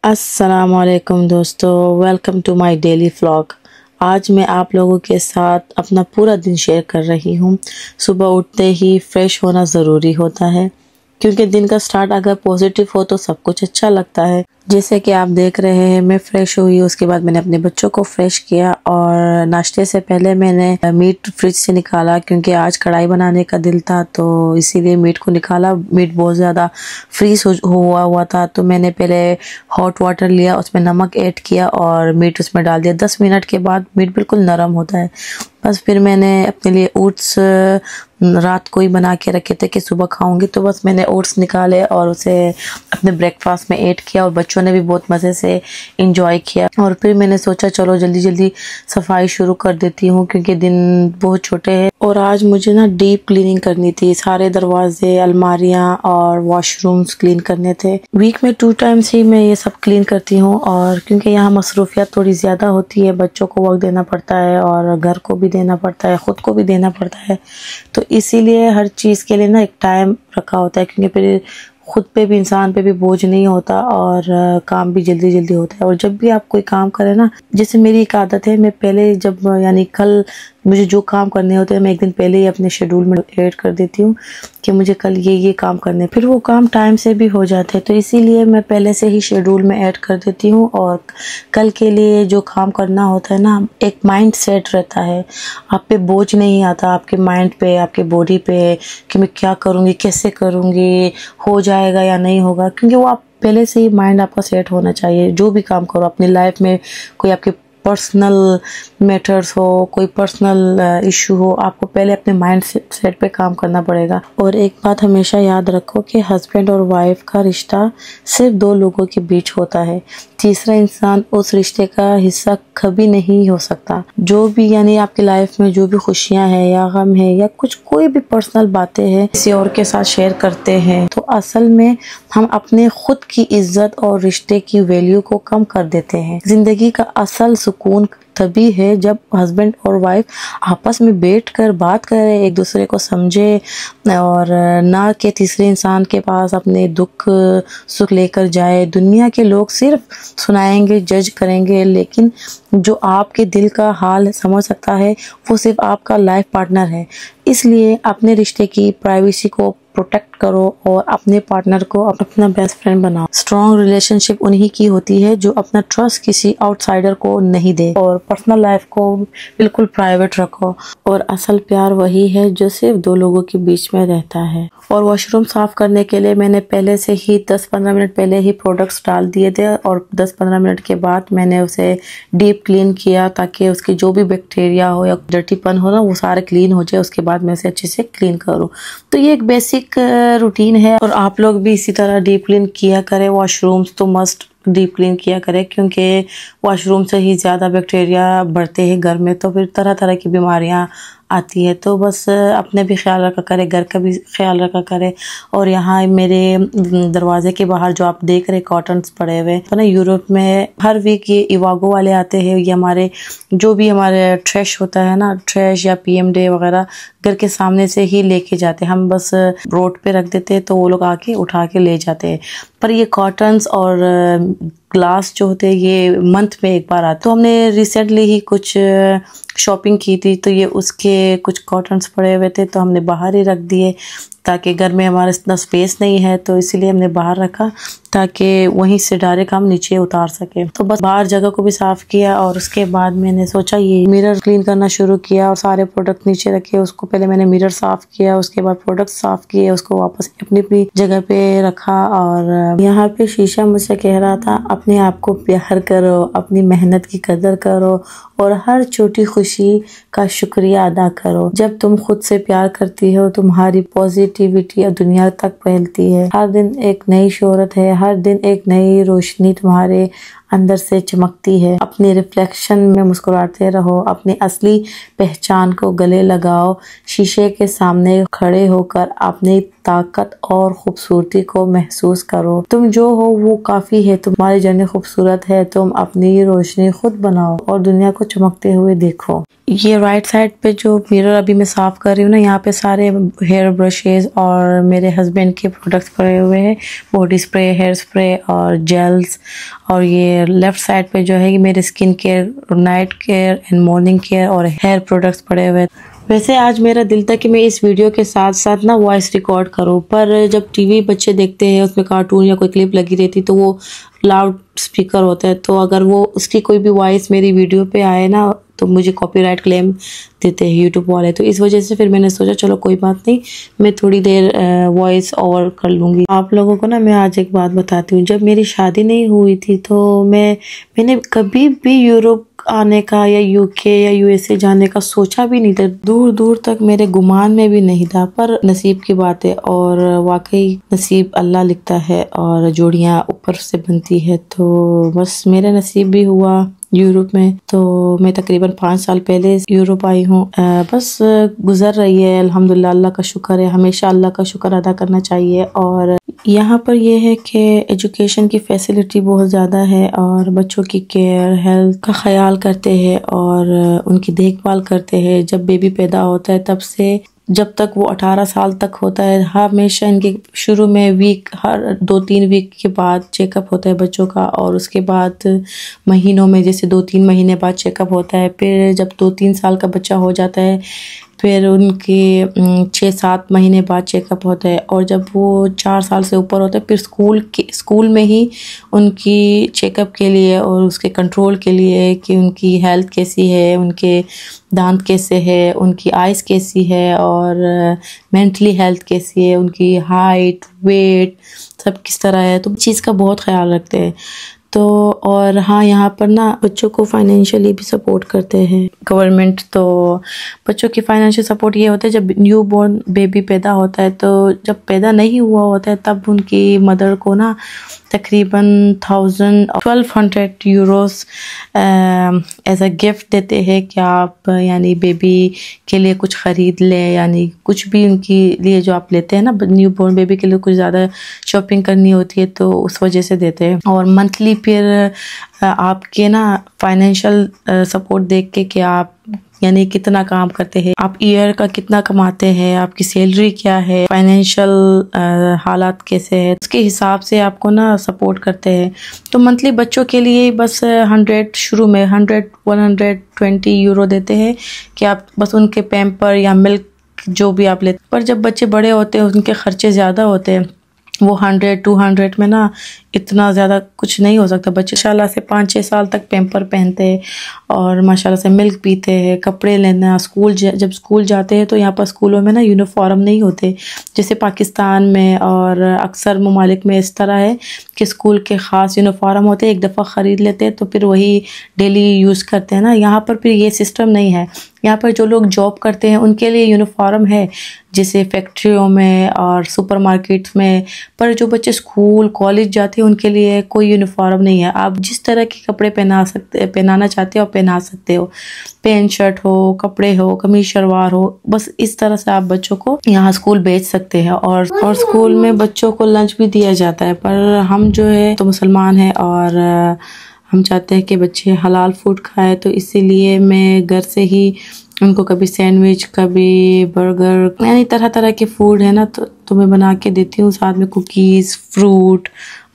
अस्सलाम वालेकुम दोस्तों, welcome to my daily vlog. आज मैं आप लोगों के साथ अपना पूरा दिन शेयर कर रही हूँ। सुबह उठते ही फ्रेश होना ज़रूरी होता है, क्योंकि दिन का स्टार्ट अगर पॉजिटिव हो तो सब कुछ अच्छा लगता है। जैसे कि आप देख रहे हैं, मैं फ़्रेश हुई, उसके बाद मैंने अपने बच्चों को फ्रेश किया और नाश्ते से पहले मैंने मीट फ्रिज से निकाला, क्योंकि आज कढ़ाई बनाने का दिल था तो इसीलिए मीट को निकाला। मीट बहुत ज़्यादा फ्रीज हुआ था, तो मैंने पहले हॉट वाटर लिया, उसमें नमक ऐड किया और मीट उसमें डाल दिया। 10 मिनट के बाद मीट बिल्कुल नरम होता है। बस फिर मैंने अपने लिए ओट्स रात को ही बना के रखे थे कि सुबह खाऊंगी, तो बस मैंने ओट्स निकाले और उसे अपने ब्रेकफास्ट में ऐड किया और बच्चों ने भी बहुत मज़े से इंजॉय किया। और फिर मैंने सोचा चलो जल्दी जल्दी सफाई शुरू कर देती हूँ, क्योंकि दिन बहुत छोटे हैं और आज मुझे ना डीप क्लीनिंग करनी थी। सारे दरवाजे, अलमारियाँ और वॉशरूम्स क्लीन करने थे। वीक में 2 टाइम्स ही मैं ये सब क्लीन करती हूँ, और क्योंकि यहाँ मसरूफियत थोड़ी ज़्यादा होती है, बच्चों को वक्त देना पड़ता है और घर को भी देना पड़ता है, ख़ुद को भी देना पड़ता है, तो इसीलिए हर चीज़ के लिए ना एक टाइम रखा होता है, क्योंकि फिर खुद पे भी, इंसान पे भी बोझ नहीं होता और काम भी जल्दी जल्दी होता है। और जब भी आप कोई काम करें ना, जैसे मेरी एक आदत है, मैं पहले जब यानी कल मुझे जो काम करने होते हैं मैं एक दिन पहले ही अपने शेड्यूल में ऐड कर देती हूँ कि मुझे कल ये काम करने, फिर वो काम टाइम से भी हो जाते हैं। तो इसीलिए मैं पहले से ही शेड्यूल में ऐड कर देती हूँ और कल के लिए जो काम करना होता है ना, एक माइंड सेट रहता है, आप पे बोझ नहीं आता, आपके माइंड पे, आपके बॉडी पे, कि मैं क्या करूँगी, कैसे करूँगी, हो जाएगा या नहीं होगा, क्योंकि वो आप पहले से ही माइंड आपका सेट होना चाहिए। जो भी काम करो अपनी लाइफ में, कोई आपके पर्सनल मैटर्स हो, कोई पर्सनल इशू हो, आपको पहले अपने माइंड सेट पे काम करना पड़ेगा। और एक बात हमेशा याद रखो कि हस्बैंड और वाइफ का रिश्ता सिर्फ 2 लोगों के बीच होता है, तीसरा इंसान उस रिश्ते का हिस्सा कभी नहीं हो सकता। जो भी यानी आपकी लाइफ में जो भी खुशियां हैं या गम है या कुछ कोई भी पर्सनल बातें हैं किसी और के साथ शेयर करते हैं, तो असल में हम अपने खुद की इज्जत और रिश्ते की वैल्यू को कम कर देते हैं। जिंदगी का असल सुकून तभी है जब हस्बैंड और वाइफ आपस में बैठकर बात करें, एक दूसरे को समझे, और ना कि तीसरे इंसान के पास अपने दुख सुख लेकर जाए। दुनिया के लोग सिर्फ सुनाएंगे, जज करेंगे, लेकिन जो आपके दिल का हाल समझ सकता है वो सिर्फ आपका लाइफ पार्टनर है। इसलिए अपने रिश्ते की प्राइवेसी को प्रोटेक्ट करो और अपने पार्टनर को अपना बेस्ट फ्रेंड बनाओ। स्ट्रॉन्ग रिलेशनशिप उन्हीं की होती है जो अपना ट्रस्ट किसी आउटसाइडर को नहीं दे, और पर्सनल लाइफ को बिल्कुल प्राइवेट रखो। और असल प्यार वही है जो सिर्फ 2 लोगों के बीच में रहता है। और वॉशरूम साफ करने के लिए मैंने पहले से ही 10-15 मिनट पहले ही प्रोडक्ट्स डाल दिए थे, और 10-15 मिनट के बाद मैंने उसे डीप क्लीन किया, ताकि उसकी जो भी बैक्टीरिया हो या डर्टीपन हो ना, वो सारे क्लीन हो जाए। उसके बाद मैं उसे अच्छे से क्लीन करूँ। तो ये एक बेसिक रूटीन है, और आप लोग भी इसी तरह डीप क्लीन किया करें। वॉशरूम्स तो मस्ट डीप क्लीन किया करें, क्योंकि वॉशरूम से ही ज़्यादा बैक्टीरिया बढ़ते हैं घर में, तो फिर तरह तरह की बीमारियां आती है। तो बस अपने भी ख्याल रखा करें, घर का भी ख्याल रखा करें। और यहाँ मेरे दरवाजे के बाहर जो आप देख रहे कॉटन्स पड़े हुए तो ना, यूरोप में हर वीक ये इवागो वाले आते हैं। ये हमारे जो भी हमारे ट्रैश होता है ना, ट्रैश या PM डे वगैरह, घर के सामने से ही लेके जाते हैं। हम बस रोड पे रख देते हैं तो वो लोग आके उठा के ले जाते हैं। पर ये कॉटन्स और ग्लास जो होते हैं ये मंथ में एक बार आते। तो हमने रिसेंटली ही कुछ शॉपिंग की थी, तो ये उसके कुछ कॉटन्स पड़े हुए थे, तो हमने बाहर ही रख दिए, ताकि घर में हमारा इतना स्पेस नहीं है, तो इसीलिए हमने बाहर रखा, ताकि वहीं से डायरेक्ट हम नीचे उतार सके। तो बस बाहर जगह को भी साफ़ किया, और उसके बाद मैंने सोचा ये मिरर क्लीन करना शुरू किया और सारे प्रोडक्ट नीचे रखे। उसको पहले मैंने मिरर साफ़ किया, उसके बाद प्रोडक्ट साफ़ किए, उसको वापस अपनी अपनी जगह पे रखा। और यहाँ पे शीशा मुझसे कह रहा था, अपने आप को प्यार करो, अपनी मेहनत की कदर करो और हर छोटी खुशी का शुक्रिया अदा करो। जब तुम खुद से प्यार करती हो, तुम्हारी पॉजिटिविटी दुनिया तक फैलती है। हर दिन एक नई शोहरत है, हर दिन एक नई रोशनी तुम्हारे अंदर से चमकती है। अपने रिफ्लेक्शन में मुस्कुराते रहो, अपनी असली पहचान को गले लगाओ, शीशे के सामने खड़े होकर अपनी ताकत और खूबसूरती को महसूस करो। तुम जो हो वो काफ़ी है, तुम्हारी जर्नी खूबसूरत है, तुम अपनी रोशनी खुद बनाओ और दुनिया को चमकते हुए देखो। ये राइट साइड पे जो मिरर अभी मैं साफ़ कर रही हूँ ना, यहाँ पे सारे हेयर ब्रशेज़ और मेरे हस्बैंड के प्रोडक्ट्स पड़े हुए हैं, बॉडी स्प्रे, हेयर स्प्रे और जेल्स। और ये लेफ़्ट साइड पे जो है ये मेरे skin care, night care and morning care और हेयर प्रोडक्ट्स पड़े हुए हैं। वैसे आज मेरा दिल था कि मैं इस वीडियो के साथ साथ ना वॉइस रिकॉर्ड करूं, पर जब टीवी बच्चे देखते हैं उसमें कार्टून या कोई क्लिप लगी रहती तो वो लाउड स्पीकर होता है, तो अगर वो उसकी कोई भी वॉइस मेरी वीडियो पे आए ना तो मुझे कॉपीराइट क्लेम देते हैं यूट्यूब वाले। तो इस वजह से फिर मैंने सोचा चलो कोई बात नहीं, मैं थोड़ी देर वॉइस ओवर कर लूँगी। आप लोगों को ना मैं आज एक बात बताती हूँ। जब मेरी शादी नहीं हुई थी तो मैंने कभी भी यूरोप आने का या यूके या यूएसए जाने का सोचा भी नहीं था, दूर दूर तक मेरे गुमान में भी नहीं था। पर नसीब की बात है और वाकई नसीब अल्लाह लिखता है और जोड़ियाँ ऊपर से बनती है। तो बस मेरा नसीब भी हुआ यूरोप में। तो मैं तकरीबन 5 साल पहले यूरोप आई हूँ। बस गुजर रही है, अल्हम्दुलिल्लाह, अल्लाह का शुक्र है। हमेशा अल्लाह का शुक्र अदा करना चाहिए। और यहाँ पर यह है कि एजुकेशन की फैसिलिटी बहुत ज़्यादा है और बच्चों की केयर, हेल्थ का ख्याल करते हैं और उनकी देखभाल करते हैं। जब बेबी पैदा होता है तब से जब तक वो 18 साल तक होता है, हमेशा इनके शुरू में हर 2-3 वीक के बाद चेकअप होता है बच्चों का, और उसके बाद महीनों में जैसे 2-3 महीने बाद चेकअप होता है। फिर जब 2-3 साल का बच्चा हो जाता है फिर उनके 6-7 महीने बाद चेकअप होता है, और जब वो 4 साल से ऊपर होता है फिर स्कूल में ही उनकी चेकअप के लिए और उसके कंट्रोल के लिए कि उनकी हेल्थ कैसी है, उनके दांत कैसे है, उनकी आइज़ कैसी है और मेंटली हेल्थ कैसी है, उनकी हाइट, वेट सब किस तरह है, तो चीज़ का बहुत ख्याल रखते हैं। तो और हाँ, यहाँ पर ना बच्चों को फाइनेंशियली भी सपोर्ट करते हैं गवर्नमेंट। तो बच्चों की फाइनेंशियल सपोर्ट ये होता है जब न्यू बॉर्न बेबी पैदा होता है, तो जब पैदा नहीं हुआ होता है तब उनकी मदर को ना तकरीबन 1200 यूरोस एज अ गिफ्ट देते हैं कि आप यानी बेबी के लिए कुछ ख़रीद लें, यानी कुछ भी उनके लिए जो आप लेते हैं ना न्यू बॉर्न बेबी के लिए कुछ ज़्यादा शॉपिंग करनी होती है तो उस वजह से देते हैं। और मंथली फिर आपके ना फाइनेंशियल सपोर्ट देख के कि आप यानी कितना काम करते हैं, आप ईयर का कितना कमाते हैं, आपकी सैलरी क्या है, फाइनेंशियल हालात कैसे है, उसके हिसाब से आपको ना सपोर्ट करते हैं। तो मंथली बच्चों के लिए बस 100 शुरू में 120 यूरो देते हैं कि आप बस उनके पैम्पर या मिल्क जो भी आप लेते। पर जब बच्चे बड़े होते हैं उनके खर्चे ज़्यादा होते हैं, वो 100-200 में ना इतना ज़्यादा कुछ नहीं हो सकता। बच्चे माशाल्लाह से 5-6 साल तक पैम्पर पहनते हैं और माशाल्लाह से मिल्क पीते हैं, कपड़े लेना, जब स्कूल जाते हैं तो यहाँ पर स्कूलों में ना यूनिफॉर्म नहीं होते जैसे पाकिस्तान में और अक्सर ममालिक में इस तरह है कि स्कूल के ख़ास यूनिफॉर्म होते हैं, एक दफ़ा ख़रीद लेते हैं तो फिर वही डेली यूज़ करते हैं ना। यहाँ पर फिर ये सिस्टम नहीं है। यहाँ पर जो लोग जॉब करते हैं उनके लिए यूनिफॉर्म है जैसे फैक्ट्रियों में और सुपरमार्केट्स में, पर जो बच्चे स्कूल कॉलेज जाते हैं उनके लिए कोई यूनिफॉर्म नहीं है। आप जिस तरह के कपड़े पहनाना चाहते हो पहना सकते हो, पैंट शर्ट हो, कपड़े हो, कमीज शलवार हो, बस इस तरह से आप बच्चों को यहाँ स्कूल भेज सकते हैं। और स्कूल में बच्चों को लंच भी दिया जाता है। पर हम जो है तो मुसलमान हैं और हम चाहते हैं कि बच्चे हलाल फूड खाएं, तो इसीलिए मैं घर से ही उनको कभी सैंडविच, कभी बर्गर, यानी तरह तरह के फूड है ना तो मैं बना के देती हूँ, साथ में कुकीज़, फ्रूट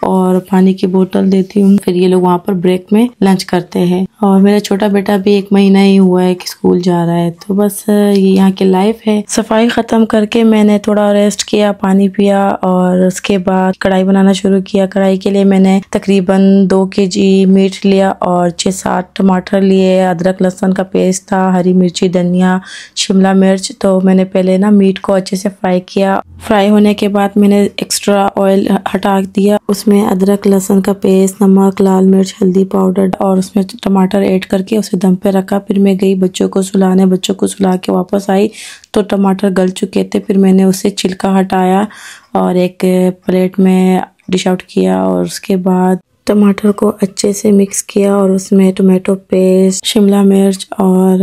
और पानी की बोतल देती हूँ। फिर ये लोग वहाँ पर ब्रेक में लंच करते हैं। और मेरा छोटा बेटा भी 1 महीना ही हुआ है कि स्कूल जा रहा है। तो बस ये यहाँ की लाइफ है। सफाई ख़त्म करके मैंने थोड़ा रेस्ट किया, पानी पिया और उसके बाद कढ़ाई बनाना शुरू किया। कढ़ाई के लिए मैंने तकरीबन 2 kg मीट लिया और 6-7 टमाटर लिए, अदरक लहसुन का पेस्ट था, हरी मिर्ची, धनिया, शिमला मिर्च। तो मैंने पहले ना मीट को अच्छे से फ्राई किया। फ्राई होने के बाद मैंने एक्स्ट्रा ऑयल हटा दिया, उसमें अदरक लहसुन का पेस्ट, नमक, लाल मिर्च, हल्दी पाउडर और उसमें टमाटर ऐड करके उसे दम पे रखा। फिर मैं गई बच्चों को सुलाने, बच्चों को सुला के वापस आई तो टमाटर गल चुके थे। फिर मैंने उसे छिलका हटाया और एक प्लेट में डिश आउट किया और उसके बाद टमाटर को अच्छे से मिक्स किया और उसमें टोमेटो पेस्ट, शिमला मिर्च और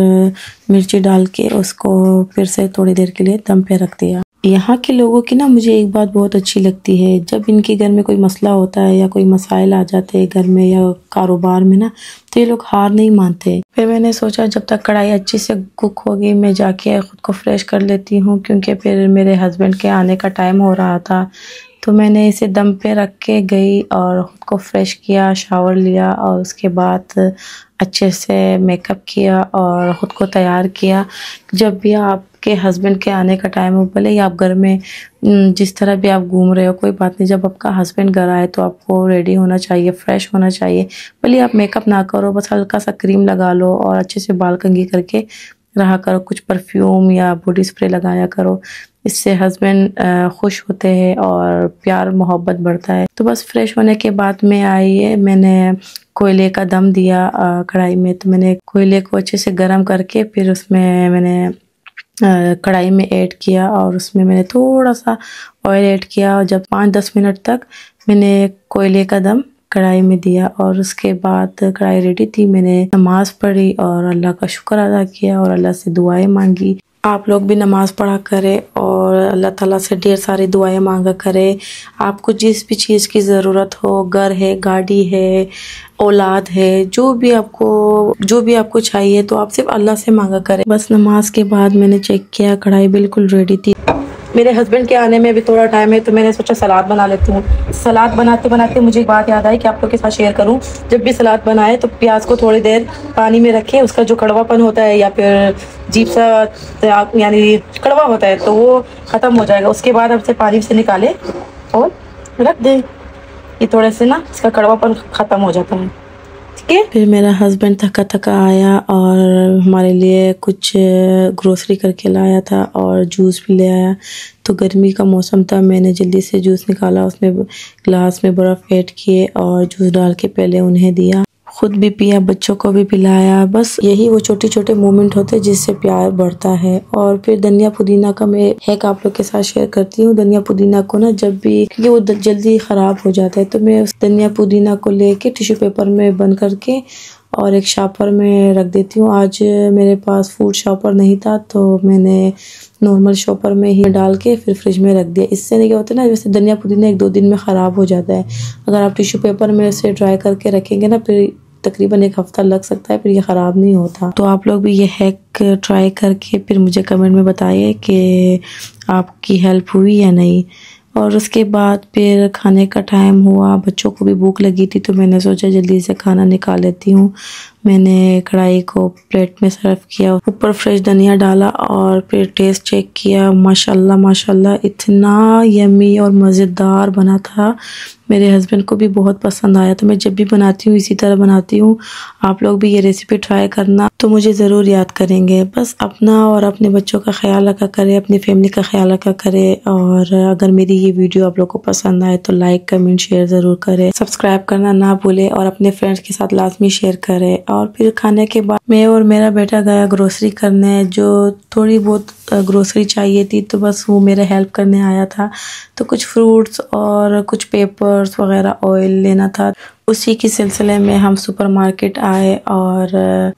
मिर्ची डाल के उसको फिर से थोड़ी देर के लिए दम पे रख दिया। यहाँ के लोगों की ना मुझे एक बात बहुत अच्छी लगती है, जब इनके घर में कोई मसला होता है या कोई मसाइल आ जाते हैं घर में या कारोबार में ना, तो ये लोग हार नहीं मानते। फिर मैंने सोचा जब तक कढ़ाई अच्छी से कुक होगी मैं जाके खुद को फ्रेश कर लेती हूँ, क्योंकि फिर मेरे हस्बैंड के आने का टाइम हो रहा था। तो मैंने इसे दम पे रख के गई और ख़ुद को फ्रेश किया, शावर लिया और उसके बाद अच्छे से मेकअप किया और ख़ुद को तैयार किया। जब भी आपके हस्बैंड के आने का टाइम हो, भले ही आप घर में जिस तरह भी आप घूम रहे हो कोई बात नहीं, जब आपका हस्बैंड घर आए तो आपको रेडी होना चाहिए, फ्रेश होना चाहिए। भले आप मेकअप ना करो, बस हल्का सा क्रीम लगा लो और अच्छे से बाल कंघी करके रहा करो, कुछ परफ्यूम या बॉडी स्प्रे लगाया करो। इससे हस्बैंड खुश होते हैं और प्यार मोहब्बत बढ़ता है। तो बस फ्रेश होने के बाद में आई है, मैंने कोयले का दम दिया कढ़ाई में। तो मैंने कोयले को अच्छे से गर्म करके फिर उसमें मैंने कढ़ाई में ऐड किया और उसमें मैंने थोड़ा सा ऑयल ऐड किया और जब 5-10 मिनट तक मैंने कोयले का दम कढ़ाई में दिया और उसके बाद कढ़ाई रेडी थी। मैंने नमाज पढ़ी और अल्लाह का शुक्र अदा किया और अल्लाह से दुआएं मांगी। आप लोग भी नमाज पढ़ा करें और अल्लाह ताला से ढेर सारी दुआएं मांगा करें। आपको जिस भी चीज़ की ज़रूरत हो, घर है, गाड़ी है, औलाद है, जो भी आपको चाहिए तो आप सिर्फ अल्लाह से मांगा करें। बस नमाज के बाद मैंने चेक किया, कढ़ाई बिल्कुल रेडी थी। मेरे हस्बैंड के आने में भी थोड़ा टाइम है तो मैंने सोचा सलाद बना लेती हूँ। सलाद बनाते बनाते मुझे एक बात याद आई कि आप लोग के साथ शेयर करूँ। जब भी सलाद बनाए तो प्याज को थोड़ी देर पानी में रखें, उसका जो कड़वापन होता है या फिर अजीब सा यानी कड़वा होता है तो वो ख़त्म हो जाएगा। उसके बाद आप इसे पानी से निकालें और रख दें, ये थोड़े से ना इसका कड़वापन ख़त्म हो जाता है। फिर मेरा हस्बैंड थका थका आया और हमारे लिए कुछ ग्रोसरी करके लाया था और जूस भी ले आया। तो गर्मी का मौसम था, मैंने जल्दी से जूस निकाला, उसमें ग्लास में बर्फ़ ऐड किए और जूस डाल के पहले उन्हें दिया, खुद भी पिया, बच्चों को भी पिलाया। बस यही वो छोटे छोटे मोमेंट होते हैं जिससे प्यार बढ़ता है। और फिर धनिया पुदीना का मैं हैक आप लोग के साथ शेयर करती हूँ। धनिया पुदीना को ना जब भी, क्योंकि वो जल्दी ख़राब हो जाता है, तो मैं उस धनिया पुदीना को लेके टिश्यू पेपर में बंद करके और एक शॉपर में रख देती हूँ। आज मेरे पास फूड शॉपर नहीं था तो मैंने नॉर्मल शॉपर में ही डाल के फिर फ्रिज में रख दिया। इससे नहीं क्या होता है ना, जैसे धनिया पुदीना 1-2 दिन में ख़राब हो जाता है। अगर आप टिश्यू पेपर में इसे ड्राई करके रखेंगे ना, फिर तकरीबन 1 हफ्ता लग सकता है, फिर ये ख़राब नहीं होता। तो आप लोग भी ये हैक ट्राई करके फिर मुझे कमेंट में बताइए कि आपकी हेल्प हुई या नहीं। और उसके बाद फिर खाने का टाइम हुआ, बच्चों को भी भूख लगी थी तो मैंने सोचा जल्दी से खाना निकाल लेती हूँ। मैंने कढ़ाई को प्लेट में सर्व किया, ऊपर फ्रेश धनिया डाला और फिर टेस्ट चेक किया। माशाल्लाह माशाल्लाह इतना यम्मी और मज़ेदार बना था, मेरे हस्बैंड को भी बहुत पसंद आया। तो मैं जब भी बनाती हूँ इसी तरह बनाती हूँ। आप लोग भी ये रेसिपी ट्राई करना तो मुझे ज़रूर याद करेंगे। बस अपना और अपने बच्चों का ख्याल रखा करें, अपनी फैमिली का ख्याल रखा करें। और अगर मेरी ये वीडियो आप लोग को पसंद आए तो लाइक कमेंट शेयर ज़रूर करें, सब्सक्राइब करना ना भूलें और अपने फ्रेंड्स के साथ लाजमी शेयर करें। और फिर खाने के बाद मैं और मेरा बेटा गया ग्रोसरी करने, जो थोड़ी बहुत ग्रोसरी चाहिए थी तो बस वो मेरे हेल्प करने आया था। तो कुछ फ्रूट्स और कुछ पेपर्स वगैरह, ऑयल लेना था। उसी के सिलसिले में हम सुपरमार्केट आए और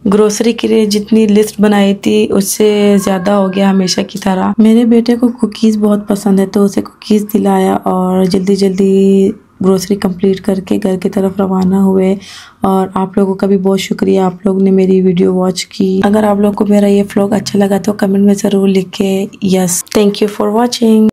ग्रोसरी के लिए जितनी लिस्ट बनाई थी उससे ज़्यादा हो गया हमेशा की तरह। मेरे बेटे को कुकीज़ बहुत पसंद है तो उसे कुकीज़ दिलाया और जल्दी जल्दी ग्रोसरी कंप्लीट करके घर की तरफ रवाना हुए। और आप लोगों का भी बहुत शुक्रिया, आप लोग ने मेरी वीडियो वॉच की। अगर आप लोग को मेरा ये व्लॉग अच्छा लगा तो कमेंट में ज़रूर लिखें yes. Thank you for watching.